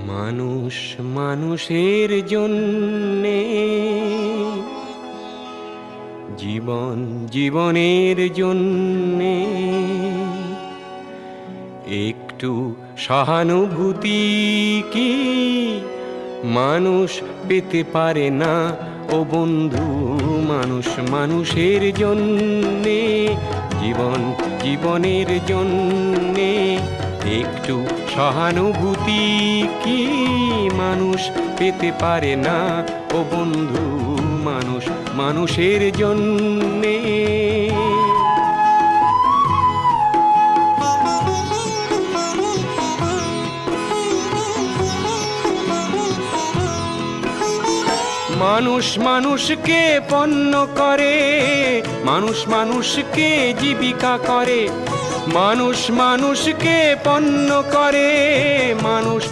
মানুষ মানুষের জন্যে, জীবন জীবনের জন্যে একটু সহানুভূতি কি মানুষ পেতে পারে না ও বন্ধু? মানুষ মানুষের জন্যে, জীবন জীবনের জন্যে একটু সহানুভূতি কি মানুষ পেতে পারে না ও বন্ধু? মানুষ মানুষের জন্যে। মানুষ মানুষকে পণ্য করে, মানুষ মানুষকে জীবিকা করে, মানুষ মানুষকে পণ্য করে, মানুষ